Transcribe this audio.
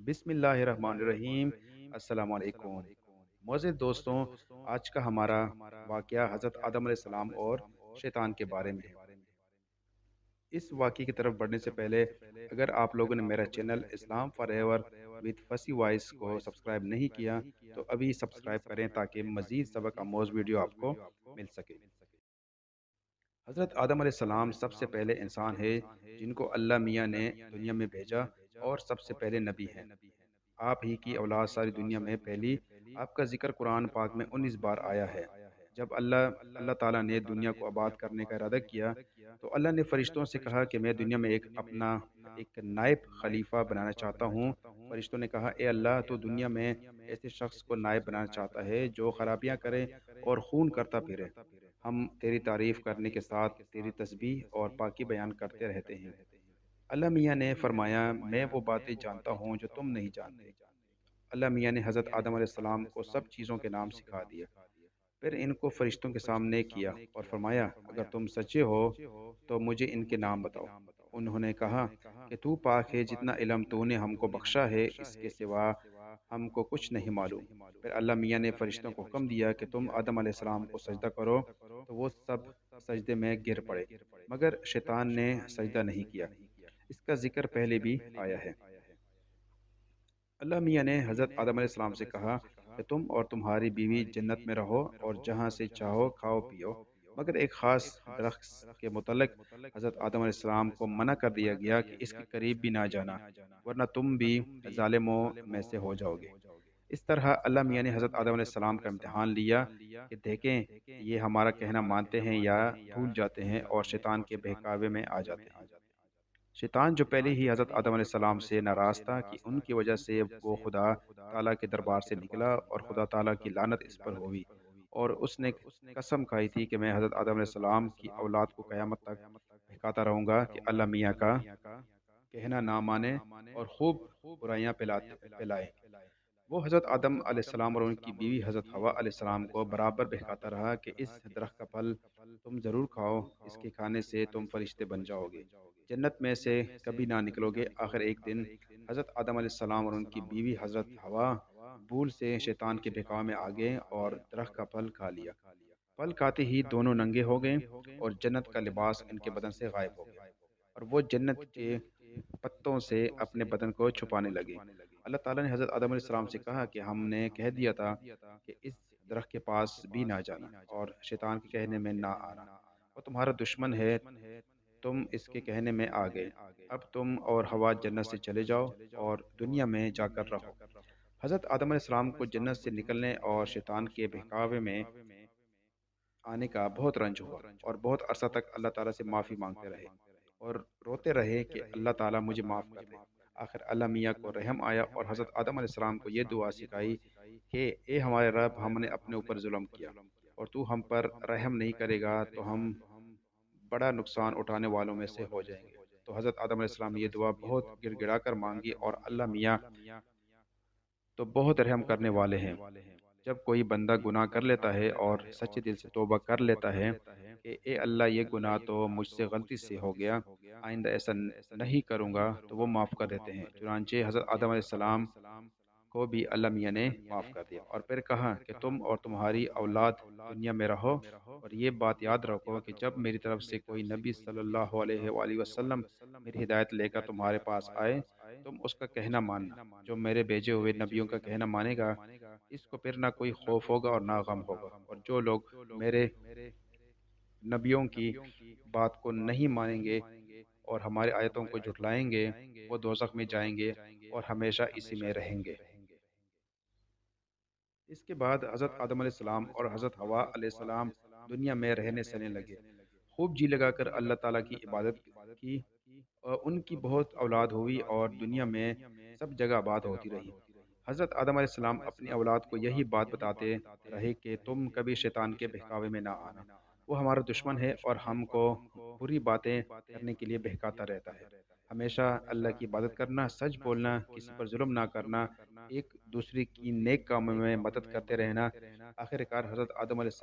بسم اللہ الرحمن الرحیم۔ السلام علیکم معزز دوستوں، آج کا ہمارا واقعہ حضرت آدم علیہ السلام اور شیطان کے بارے میں ہے۔ اس واقعے کی طرف بڑھنے سے پہلے اگر آپ لوگوں نے میرا channel Islam for ever with Fasih voice کو سبسکرائب نہیں کیا تو ابھی سبسکرائب کریں تاکہ مزید سبق آموز ویڈیو آپ کو مل سکے۔ حضرت آدم علیہ السلام سب سے پہلے انسان ہے جن کو اللہ میاں نے دنیا میں بھیجا اور سب سے پہلے نبی ہیں۔ آپ ہی کی اولاد ساری دنیا میں پھیلی۔ آپ کا ذکر قرآن پاک میں 19 بار آیا ہے۔ جب اللہ تعالیٰ نے دنیا کو آباد کرنے کا ارادہ کیا تو اللہ نے فرشتوں سے کہا کہ میں دنیا میں ایک نائب خلیفہ بنانا چاہتا ہوں۔ فرشتوں نے کہا اے اللہ، تو دنیا میں ایسے شخص کو نائب بنانا چاہتا ہے جو خرابیاں کرے اور خون کرتا پھرے۔ ہم تیری تعریف کرنے کے ساتھ تیری تسبیح اور پاکی بیان کرتے رہتے ہیں۔ اللہ میاں نے فرمایا میں وہ باتیں جانتا ہوں جو تم نہیں جانتے۔ اللہ میاں نے حضرت آدم علیہ السلام کو سب چیزوں کے نام سکھا دیا، پھر ان کو فرشتوں کے سامنے کیا اور فرمایا اگر تم سچے ہو تو مجھے ان کے نام بتاؤ۔ انہوں نے کہا کہ تو پاک ہے، جتنا علم تو نے ہم کو بخشا ہے اس کے سوا ہم کو کچھ نہیں معلوم۔ پھر اللہ میاں نے فرشتوں کو حکم دیا کہ تم آدم علیہ السلام کو سجدہ کرو، تو وہ سب سجدے میں گر پڑے مگر شیطان نے سجدہ نہیں کیا۔ اس کا ذکر پہلے بھی آیا ہے۔ اللہ میاں نے حضرت آدم علیہ السلام سے کہا کہ تم اور تمہاری بیوی جنت میں رہو اور جہاں سے چاہو کھاؤ پیو، مگر ایک خاص درخت کے متعلق حضرت آدم علیہ السلام کو منع کر دیا گیا کہ اس کے قریب بھی نہ جانا ورنہ تم بھی ظالموں میں سے ہو جاؤ گے۔ اس طرح اللہ میاں نے حضرت آدم علیہ السلام کا امتحان لیا کہ دیکھیں یہ ہمارا کہنا مانتے ہیں یا بھول جاتے ہیں اور شیطان کے بہکاوے میں آ جاتے ہیں۔ شیطان جو پہلے ہی حضرت آدم علیہ السلام سے ناراض تھا کہ ان کی وجہ سے وہ خدا تعالیٰ کے دربار سے نکلا اور خدا تعالیٰ کی لعنت اس پر ہوئی، اور اس نے قسم کھائی تھی کہ میں حضرت آدم علیہ السلام کی اولاد کو قیامت تک بہکاتا رہوں گا کہ اللہ میاں کا کہنا نہ مانے اور خوب برائیاں پھیلائے۔ وہ حضرت آدم علیہ السلام اور ان کی بیوی حضرت حوا علیہ السلام کو برابر بہکاتا رہا کہ اس درخت کا پھل تم ضرور کھاؤ، اس کے کھانے سے تم فرشتے بن جاؤ گے، جنت میں سے کبھی نہ نکلو گے۔ آخر ایک دن حضرت آدم علیہ السلام اور ان کی بیوی حضرت حوا بھول سے شیطان کے بہکاوے میں آ گئے اور درخت کا پھل کھا لیا۔ پھل کھاتے ہی دونوں ننگے ہو گئے اور جنت کا لباس ان کے بدن سے غائب ہو گیا، اور وہ جنت کے پتوں سے اپنے بدن کو چھپانے لگے۔ اللہ تعالیٰ نے حضرت آدم علیہ السلام سے کہا کہ ہم نے کہہ دیا تھا کہ اس درخت کے پاس بھی نہ جانا اور شیطان کے کہنے میں نہ آنا، وہ تمہارا دشمن ہے، تم اس کے کہنے میں آ گئے۔ اب تم اور حوا جنت سے چلے جاؤ اور دنیا میں جا کر رہو۔ حضرت آدم علیہ السلام کو جنت سے نکلنے اور شیطان کے بہکاوے میں آنے کا بہت رنج ہوا اور بہت عرصہ تک اللہ تعالیٰ سے معافی مانگتے رہے اور روتے رہے کہ اللہ تعالیٰ مجھے معاف کر دے۔ آخر اللہ میاں کو رحم آیا اور حضرت آدم علیہ السلام کو یہ دعا سکھائی کہ اے ہمارے رب، ہم نے اپنے اوپر ظلم کیا اور تو ہم پر رحم نہیں کرے گا تو ہم بڑا نقصان اٹھانے والوں میں سے ہو جائیں گے۔ تو حضرت آدم علیہ السلام نے یہ دعا بہت گڑ گڑا کر مانگی اور اللہ میاں تو بہت رحم کرنے والے ہیں۔ جب کوئی بندہ گناہ کر لیتا ہے اور سچے دل سے توبہ کر لیتا ہے کہ اے اللہ یہ گناہ تو مجھ سے غلطی سے ہو گیا، آئندہ ایسا نہیں کروں گا، تو وہ معاف کر دیتے ہیں۔ چنانچہ حضرت آدم علیہ السلام کو بھی اللہ میاں نے معاف کر دیا اور پھر کہا کہ تم اور تمہاری اولاد دنیا میں رہو، اور یہ بات یاد رکھو کہ جب میری طرف سے کوئی نبی صلی اللہ علیہ وآلہ وسلم میری ہدایت لے کر تمہارے پاس آئے، تم اس کا کہنا ماننا۔ جو میرے بھیجے ہوئے نبیوں کا کہنا مانے گا اس کو پھر نہ کوئی خوف ہوگا اور نہ غم ہوگا، اور جو لوگ میرے نبیوں کی بات کو نہیں مانیں گے اور ہماری آیتوں کو جھٹلائیں گے وہ دوزخ میں جائیں گے اور ہمیشہ اسی میں رہیں گے۔ اس کے بعد حضرت آدم علیہ السلام اور حضرت حوا علیہ السلام دنیا میں رہنے سہنے لگے، خوب جی لگا کر اللہ تعالیٰ کی عبادت کی، اور ان کی بہت اولاد ہوئی اور دنیا میں سب جگہ آباد ہوتی رہی۔ حضرت آدم علیہ السلام اپنی اولاد کو یہی بات بتاتے رہے کہ تم کبھی شیطان کے بہکاوے میں نہ آنا، وہ ہمارا دشمن ہے اور ہم کو بری باتیں کرنے کے لیے بہکاتا رہتا ہے۔ ہمیشہ اللہ کی عبادت کرنا، سچ بولنا، کسی پر ظلم نہ کرنا، ایک دوسرے کی نیک کاموں میں مدد کرتے رہنا۔ آخر کار حضرت آدم علیہ السلام